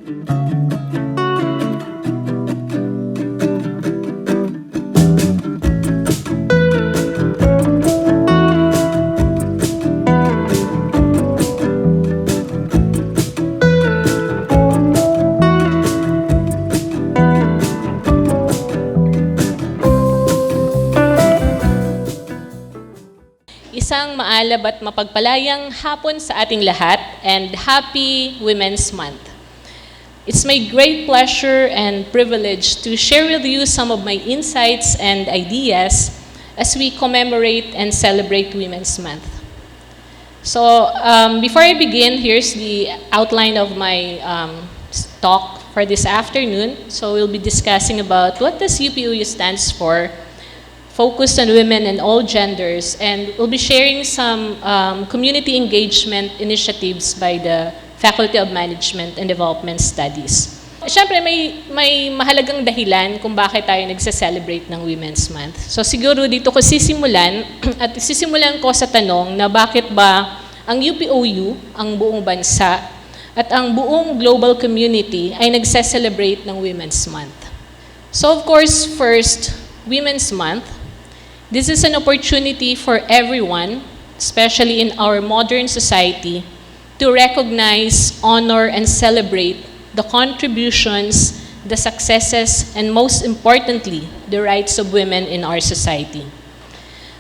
Isang maalab at mapagpalayang hapon sa ating lahat and Happy Women's Month. It's my great pleasure and privilege to share with you some of my insights and ideas as we commemorate and celebrate Women's Month. So before I begin, here's the outline of my talk for this afternoon. So we'll be discussing about what does UPOU stands for, focused on women and all genders, and we'll be sharing some community engagement initiatives by the Faculty of Management and Development Studies. Siyempre, may mahalagang dahilan kung bakit tayo nagsa-celebrate ng Women's Month. So siguro dito ko sisimulan, at sisimulan ko sa tanong na bakit ba ang UPOU, ang buong bansa, at ang buong global community ay nagsa-celebrate ng Women's Month. So of course, first, Women's Month. This is an opportunity for everyone, especially in our modern society, to recognize, honor, and celebrate the contributions, the successes, and most importantly, the rights of women in our society.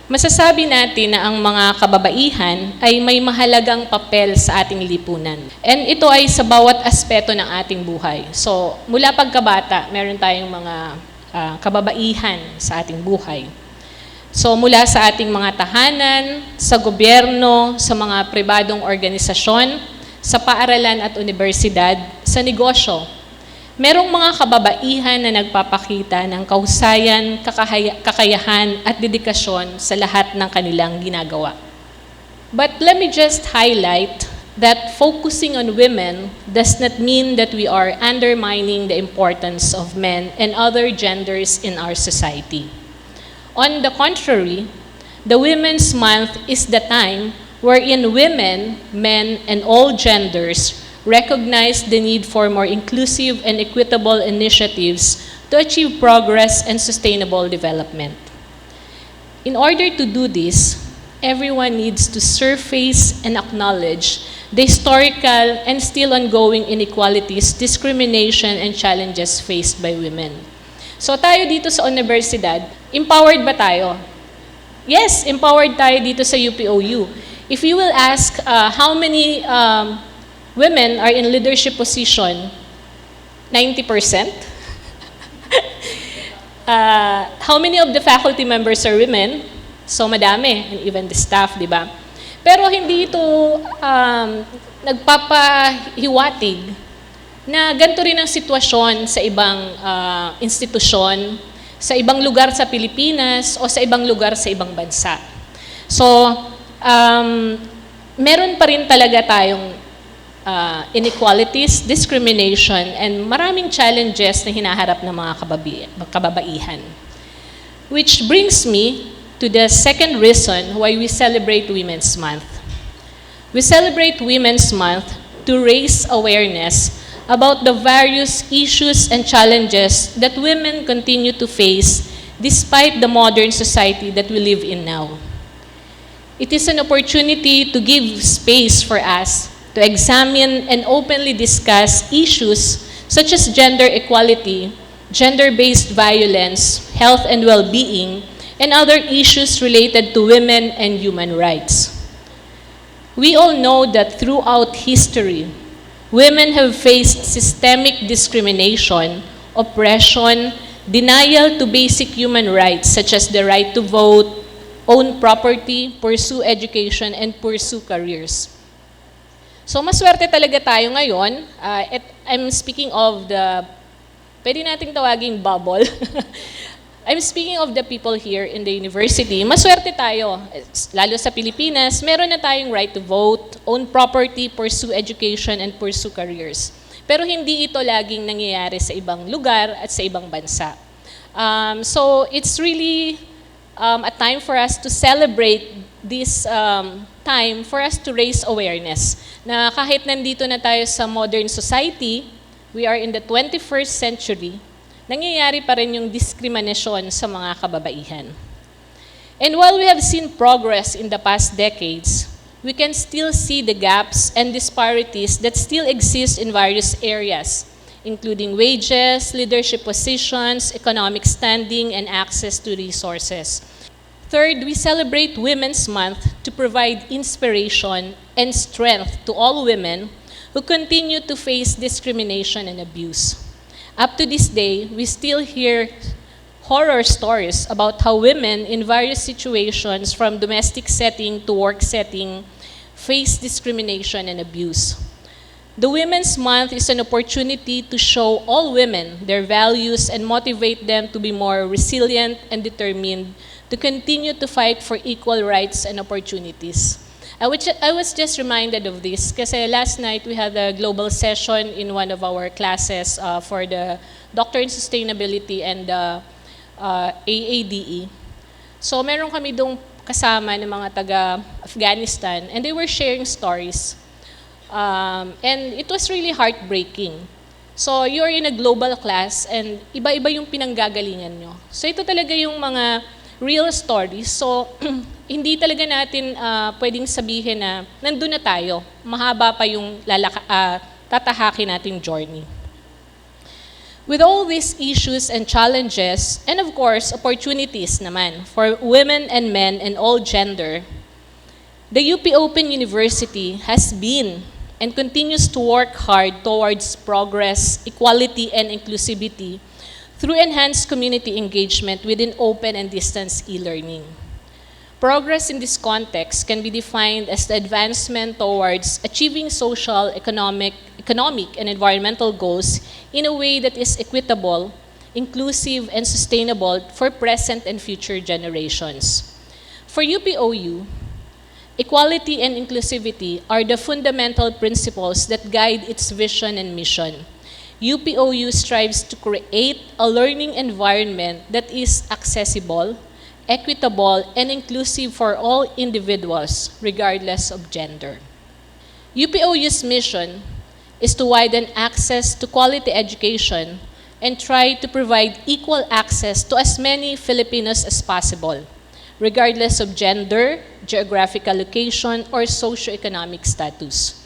Masasabi natin na ang mga kababaihan ay may mahalagang papel sa ating lipunan. And ito ay sa bawat aspeto ng ating buhay. So, mula pagkabata, meron tayong mga kababaihan sa ating buhay. So mula sa ating mga tahanan, sa gobyerno, sa mga pribadong organisasyon, sa paaralan at universidad, sa negosyo, merong mga kababaihan na nagpapakita ng kahusayan, kakayahan at dedikasyon sa lahat ng kanilang ginagawa. But let me just highlight that focusing on women does not mean that we are undermining the importance of men and other genders in our society. On the contrary, the Women's Month is the time wherein women, men, and all genders recognize the need for more inclusive and equitable initiatives to achieve progress and sustainable development. In order to do this, everyone needs to surface and acknowledge the historical and still ongoing inequalities, discrimination, and challenges faced by women. So tayo dito sa universidad, empowered ba tayo? Yes, empowered tayo dito sa UPOU. If you will ask how many women are in leadership position, 90%. How many of the faculty members are women? So madami, and even the staff, di ba? Pero hindi ito nagpapahiwatig na ganito rin ang sitwasyon sa ibang institusyon, sa ibang lugar sa Pilipinas, o sa ibang lugar sa ibang bansa. So, meron pa rin talaga tayong inequalities, discrimination, and maraming challenges na hinaharap ng mga kababaihan. Which brings me to the second reason why we celebrate Women's Month. We celebrate Women's Month to raise awareness about the various issues and challenges that women continue to face despite the modern society that we live in now. It is an opportunity to give space for us to examine and openly discuss issues such as gender equality, gender-based violence, health and well-being, and other issues related to women and human rights. We all know that throughout history, women have faced systemic discrimination, oppression, denial to basic human rights such as the right to vote, own property, pursue education, and pursue careers. So maswerte talaga tayo ngayon. I'm speaking of the, pwede nating tawaging bubble. I'm speaking of the people here in the university. Maswerte tayo, lalo sa Pilipinas, meron na tayong right to vote, own property, pursue education, and pursue careers. Pero hindi ito laging nangyayari sa ibang lugar at sa ibang bansa. So it's really a time for us to celebrate this time for us to raise awareness na kahit nandito na tayo sa modern society, we are in the 21st century, nangyayari pa rin yung diskriminasyon sa mga kababaihan. And while we have seen progress in the past decades, we can still see the gaps and disparities that still exist in various areas, including wages, leadership positions, economic standing, and access to resources. Third, we celebrate Women's Month to provide inspiration and strength to all women who continue to face discrimination and abuse. Up to this day, we still hear horror stories about how women in various situations, from domestic setting to work setting, face discrimination and abuse. The Women's Month is an opportunity to show all women their values and motivate them to be more resilient and determined to continue to fight for equal rights and opportunities. I was just reminded of this kasi last night we had a global session in one of our classes for the Doctor in Sustainability and AADE. So meron kami dong kasama ng mga taga-Afghanistan and they were sharing stories. And it was really heartbreaking. So you're in a global class and iba-iba yung pinanggagalingan nyo. So ito talaga yung mga real stories. So hindi talaga natin pwedeng sabihin na nandun na tayo. Mahaba pa yung tatahakin nating journey. With all these issues and challenges, and of course, opportunities naman for women and men and all gender, the UP Open University has been and continues to work hard towards progress, equality, and inclusivity through enhanced community engagement within open and distance e-learning. Progress in this context can be defined as the advancement towards achieving social, economic, and environmental goals in a way that is equitable, inclusive, and sustainable for present and future generations. For UPOU, equality and inclusivity are the fundamental principles that guide its vision and mission. UPOU strives to create a learning environment that is accessible, equitable, and inclusive for all individuals, regardless of gender. UPOU's mission is to widen access to quality education and try to provide equal access to as many Filipinos as possible, regardless of gender, geographical location, or socioeconomic status.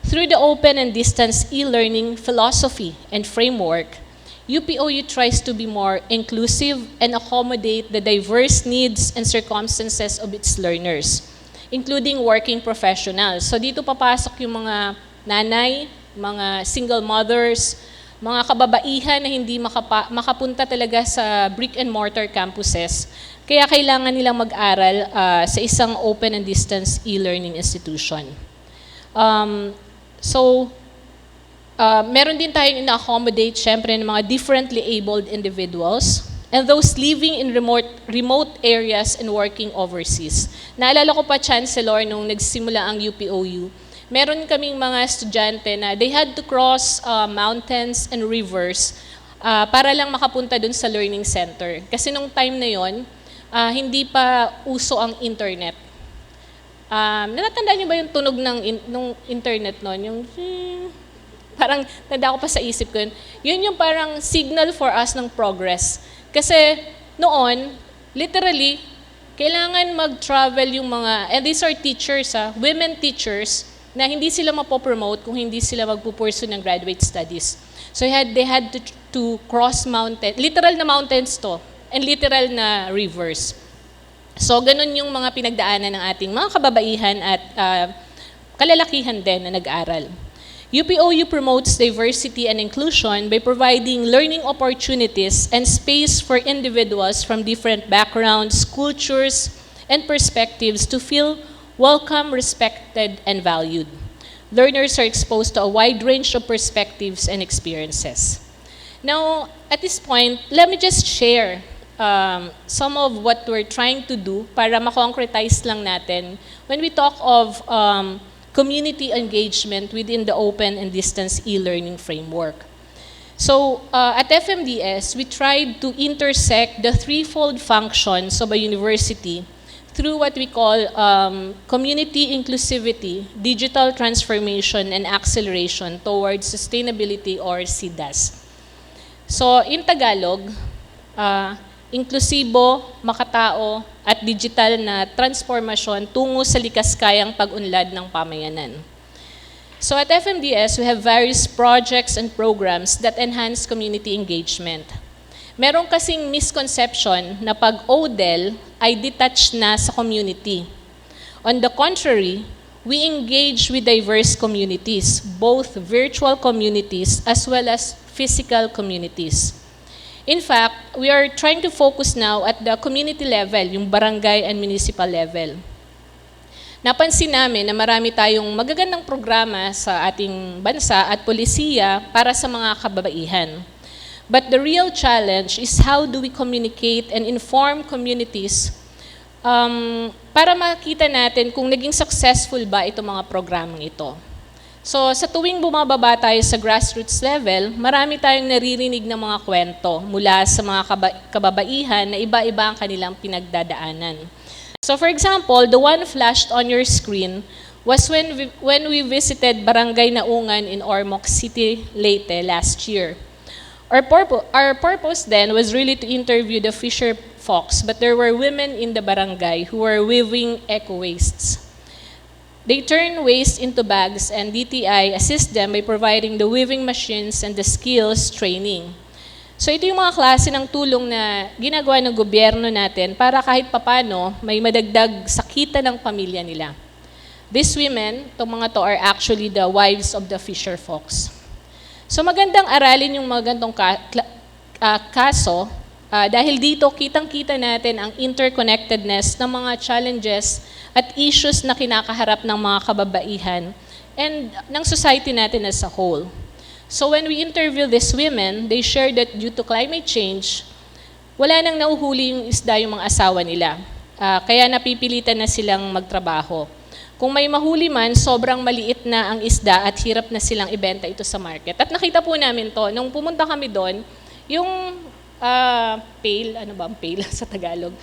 Through the open and distance e-learning philosophy and framework, UPOU tries to be more inclusive and accommodate the diverse needs and circumstances of its learners, including working professionals. So dito papasok yung mga nanay, mga single mothers, mga kababaihan na hindi makapunta talaga sa brick and mortar campuses. Kaya kailangan nilang mag-aral sa isang open and distance e-learning institution. Meron din tayong ina-accommodate syempre ng mga differently abled individuals and those living in remote areas and working overseas. Naalala ko pa, Chancellor, nung nagsimula ang UPOU, meron kaming mga estudyante na they had to cross mountains and rivers para lang makapunta dun sa learning center. Kasi nung time na yon, hindi pa uso ang internet. Natatandaan niyo ba yung tunog ng internet noon? Yung parang tanda ko pa sa isip ko yun. Yun yung parang signal for us ng progress. Kasi noon, literally, kailangan mag-travel yung mga, and these are teachers, women teachers, na hindi sila mapopromote kung hindi sila magpupursue ng graduate studies. So they had to cross mountain, literal na mountains to, and literal na rivers. So ganun yung mga pinagdaanan ng ating mga kababaihan at kalalakihan din na nag-aral. UPOU promotes diversity and inclusion by providing learning opportunities and space for individuals from different backgrounds, cultures, and perspectives to feel welcome, respected, and valued. Learners are exposed to a wide range of perspectives and experiences. Now, at this point, let me just share some of what we're trying to do para ma-concretize lang natin when we talk of community engagement within the open and distance e-learning framework. So at FMDS, we tried to intersect the threefold functions of a university through what we call community inclusivity, digital transformation, and acceleration towards sustainability, or CDAS. So in Tagalog, inklusibo, makatao, at digital na transformasyon tungo sa likas-kayang pag-unlad ng pamayanan. So at FMDS, we have various projects and programs that enhance community engagement. Meron kasing misconception na pag ODeL ay detached na sa community. On the contrary, we engage with diverse communities, both virtual communities as well as physical communities. In fact, we are trying to focus now at the community level, yung barangay and municipal level. Napansin namin na marami tayong magagandang programa sa ating bansa at polisiya para sa mga kababaihan. But the real challenge is how do we communicate and inform communities para makita natin kung naging successful ba itong mga programang ito. So sa tuwing bumababa tayo sa grassroots level, marami tayong naririnig ng mga kwento mula sa mga kababaihan na iba-iba ang kanilang pinagdadaanan. So for example, the one flashed on your screen was when we visited Barangay Naungan in Ormoc City, Leyte last year. Our purpose then was really to interview the fisher folks, but there were women in the barangay who were weaving eco-wastes. They turn waste into bags, and DTI assists them by providing the weaving machines and the skills training. So ito yung mga klase ng tulong na ginagawa ng gobyerno natin para kahit papano may madagdag sa kita ng pamilya nila. These women, itong mga to, are actually the wives of the fisher folks. So magandang aralin yung mga gantong kaso dahil dito kitang-kita natin ang interconnectedness ng mga challenges at issues na kinakaharap ng mga kababaihan and ng society natin as a whole. So when we interview these women, they share that due to climate change, wala nang nauhuli yung isda yung mga asawa nila. Kaya napipilitan na silang magtrabaho. Kung may mahuli man, sobrang maliit na ang isda at hirap na silang ibenta ito sa market. At nakita po namin to, nung pumunta kami doon, yung pail, ano ba ang pail sa Tagalog?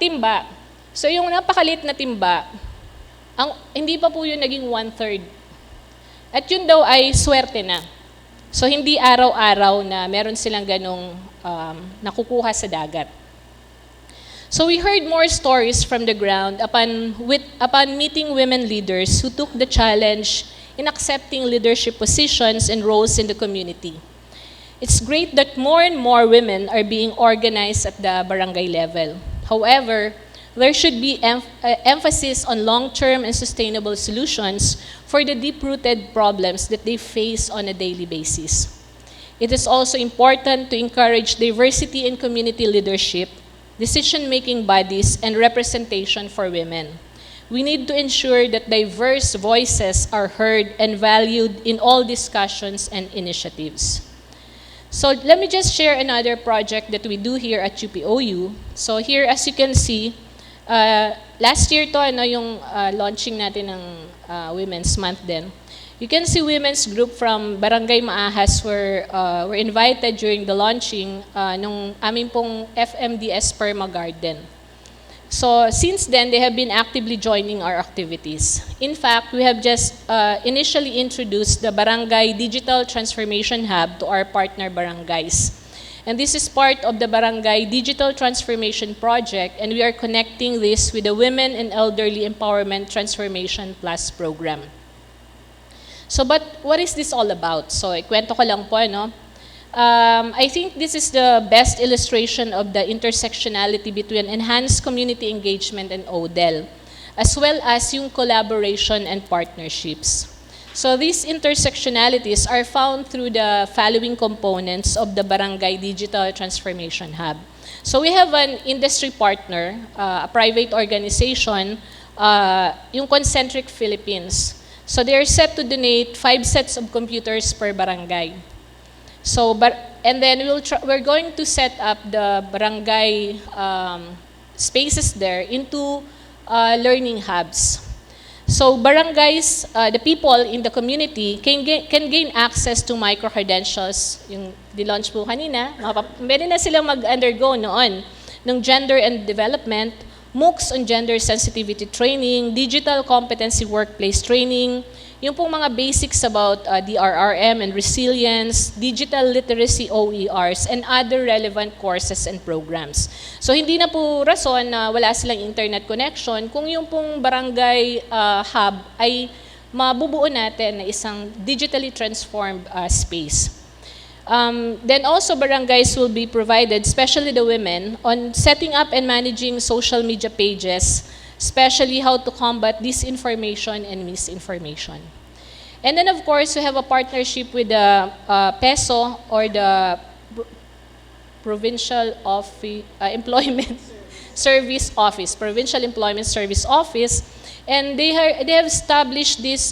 Timba. So yung napakalit na timba, hindi pa po yun naging 1/3. At yun daw ay swerte na. So hindi araw-araw na meron silang ganong nakukuha sa dagat. So we heard more stories from the ground upon meeting women leaders who took the challenge in accepting leadership positions and roles in the community. It's great that more and more women are being organized at the barangay level. However, there should be emphasis on long-term and sustainable solutions for the deep-rooted problems that they face on a daily basis. It is also important to encourage diversity in community leadership, decision-making bodies, and representation for women. We need to ensure that diverse voices are heard and valued in all discussions and initiatives. So let me just share another project that we do here at UPOU. So here, as you can see, last year to, yung launching natin ng Women's Month din. You can see women's group from Barangay Maahas were invited during the launching nung aming pong FMDS Perma Garden. So since then, they have been actively joining our activities. In fact, we have just initially introduced the Barangay Digital Transformation Hub to our partner barangays. And this is part of the Barangay Digital Transformation Project, and we are connecting this with the Women and Elderly Empowerment Transformation Plus program. So, but what is this all about? So, ikwento ko lang po, no? I think this is the best illustration of the intersectionality between enhanced community engagement and ODeL, as well as yung collaboration and partnerships. So these intersectionalities are found through the following components of the Barangay Digital Transformation Hub. So we have an industry partner, a private organization, yung Concentric Philippines. So they are set to donate 5 sets of computers per barangay. So, and then we're going to set up the barangay spaces there into learning hubs. So barangays, the people in the community can gain access to micro-credentials. Yung di-launch po kanina, pwede na silang mag-undergo noon ng gender and development, MOOCs on gender sensitivity training, digital competency workplace training, yung pong mga basics about DRRM and resilience, digital literacy OERs, and other relevant courses and programs. So hindi na po rason na wala silang internet connection kung yung pong barangay hub ay mabubuo natin na isang digitally transformed space. Then also barangays will be provided, especially the women, on setting up and managing social media pages, especially how to combat disinformation and misinformation. And then of course, we have a partnership with the PESO, or the Provincial Employment Service Office, Provincial Employment Service Office, and they have established this,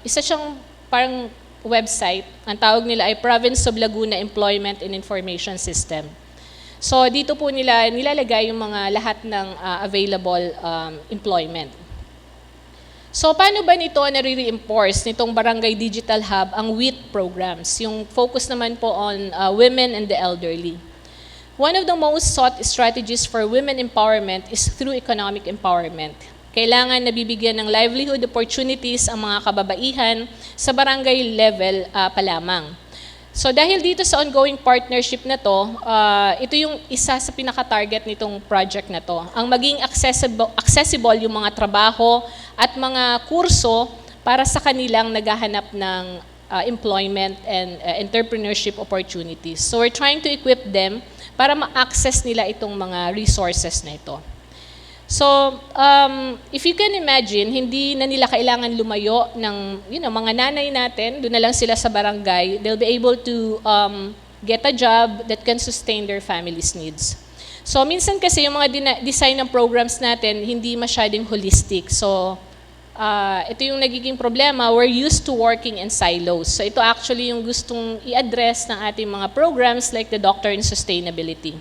isa siyang parang website, ang tawag nila ay Province of Laguna Employment and Information System. So dito po nila nilalagay yung mga lahat ng available employment. So paano ba nito nare-reinforce nitong Barangay Digital Hub ang WIT programs, yung focus naman po on women and the elderly. One of the most sought strategies for women empowerment is through economic empowerment. Kailangan nabibigyan ng livelihood opportunities ang mga kababaihan sa barangay level pa lamang. So dahil dito sa ongoing partnership na to, ito yung isa sa pinaka-target nitong project na to. Ang maging accessible yung mga trabaho at mga kurso para sa kanilang naghahanap ng employment and entrepreneurship opportunities. So we're trying to equip them para ma-access nila itong mga resources na ito. So, if you can imagine, hindi na nila kailangan lumayo ng mga nanay natin, doon na lang sila sa barangay, they'll be able to get a job that can sustain their family's needs. So, minsan kasi yung mga design ng programs natin, hindi masyadong holistic. So, ito yung nagiging problema, we're used to working in silos. So, ito actually yung gustong i-address ng ating mga programs like the Doctor in Sustainability.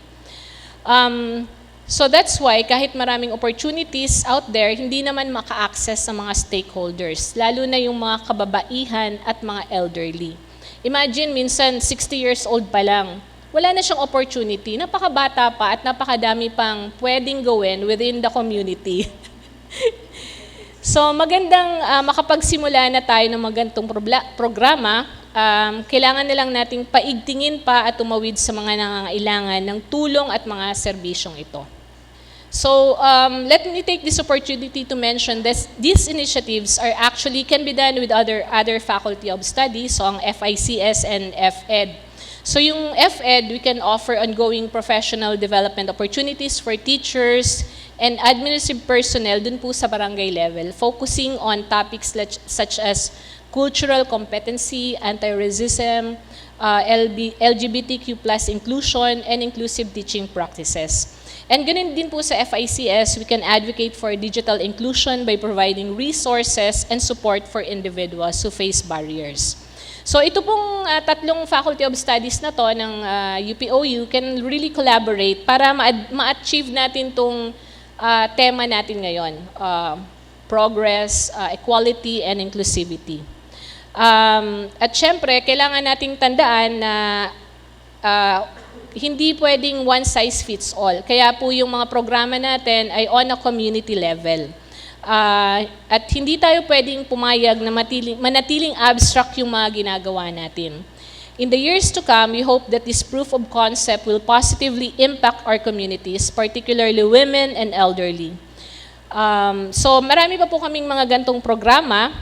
So that's why kahit maraming opportunities out there, hindi naman maka-access sa mga stakeholders, lalo na yung mga kababaihan at mga elderly. Imagine minsan 60 years old pa lang, wala na siyang opportunity, napakabata pa at napakadami pang pwedeng gawin within the community. So magandang makapagsimula na tayo ng magandang programa. Kailangan nilang nating paigtingin pa at tumawid sa mga nangangailangan ng tulong at mga serbisyong ito. So let me take this opportunity to mention that these initiatives are actually can be done with other faculty of studies, so ang FICS and FED. So yung FED, we can offer ongoing professional development opportunities for teachers and administrative personnel dun po sa barangay level, focusing on topics such as cultural competency, anti-racism, LGBTQ+ inclusion, and inclusive teaching practices. And ganun din po sa FICS, we can advocate for digital inclusion by providing resources and support for individuals who face barriers. So ito pong tatlong Faculty of Studies na to ng UPOU can really collaborate para ma-achieve natin tong tema natin ngayon, progress, equality, and inclusivity. At syempre, kailangan nating tandaan na hindi pwedeng one size fits all. Kaya po yung mga programa natin ay on a community level. At hindi tayo pwedeng pumayag na manatiling abstract yung mga ginagawa natin. In the years to come, we hope that this proof of concept will positively impact our communities, particularly women and elderly. So marami pa po kaming mga gantong programa.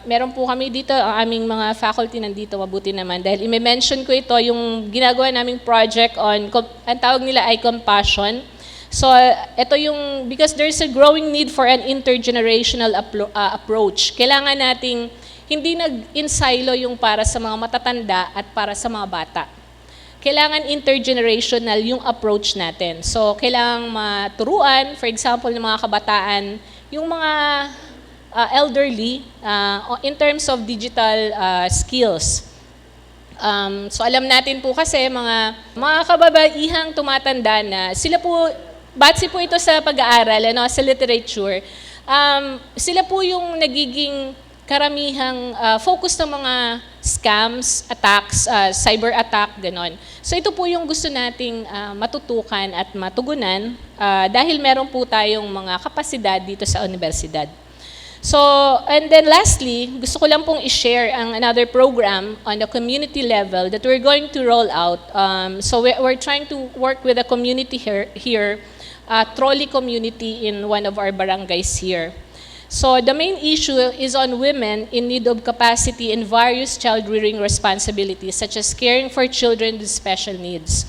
Meron po kami dito, ang aming mga faculty nandito, mabuti naman. Dahil i-mention ko ito, yung ginagawa naming project on, ang tawag nila ay compassion. So ito yung, because there's a growing need for an intergenerational approach. Kailangan nating hindi in silo yung para sa mga matatanda at para sa mga bata. Kailangan intergenerational yung approach natin. So, kailangan maturuan, for example, ng mga kabataan, yung mga elderly in terms of digital skills. So, alam natin po kasi mga kababaihang tumatanda na sila po, batsi po ito sa pag-aaral, sa literature, sila po yung nagiging karamihang focus ng mga scams, attacks, cyber attack, ganon. So ito po yung gusto nating matutukan at matugunan dahil meron po tayong mga kapasidad dito sa universidad. So, and then lastly, gusto ko lang pong i-share ang another program on the community level that we're going to roll out. So we're trying to work with a community here, trolley community in one of our barangays here. So the main issue is on women in need of capacity in various child-rearing responsibilities, such as caring for children with special needs,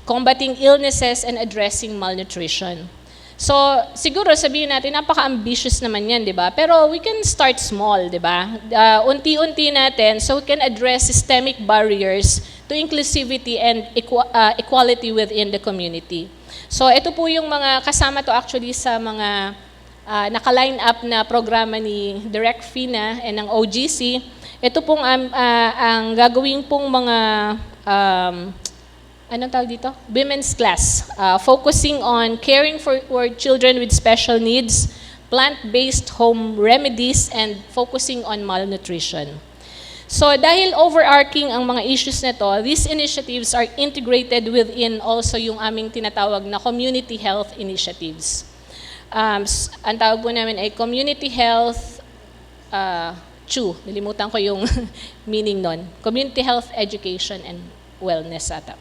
combating illnesses, and addressing malnutrition. So, siguro sabihin natin, napaka-ambitious naman yan, di ba? Pero we can start small, di ba? Unti-unti natin so we can address systemic barriers to inclusivity and equality within the community. So, ito po yung mga kasama to actually sa mga naka-line up na programa ni Direct Fina and ng OGC. Ito pong ang gagawin pong mga anong tawag dito? Women's class, focusing on caring for children with special needs, plant-based home remedies, and focusing on malnutrition. So dahil overarching ang mga issues na to, these initiatives are integrated within also yung aming tinatawag na community health initiatives. Ang tawag po namin ay community health, nalimutan ko yung meaning nun. Community health education and wellness ata.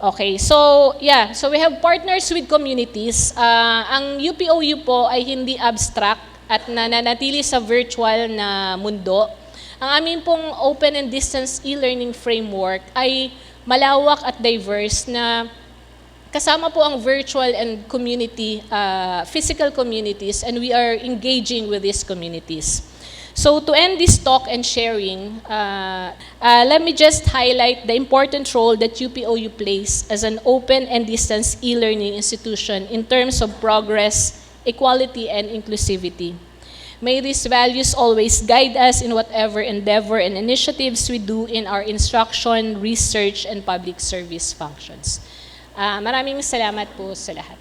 Okay, so yeah, so we have partners with communities. Ang UPOU po ay hindi abstract at nananatili sa virtual na mundo. Ang amin pong open and distance e-learning framework ay malawak at diverse na kasama po ang virtual and community, physical communities, and we are engaging with these communities. So to end this talk and sharing, let me just highlight the important role that UPOU plays as an open and distance e-learning institution in terms of progress, equality, and inclusivity. May these values always guide us in whatever endeavor and initiatives we do in our instruction, research, and public service functions. Maraming salamat po sa lahat.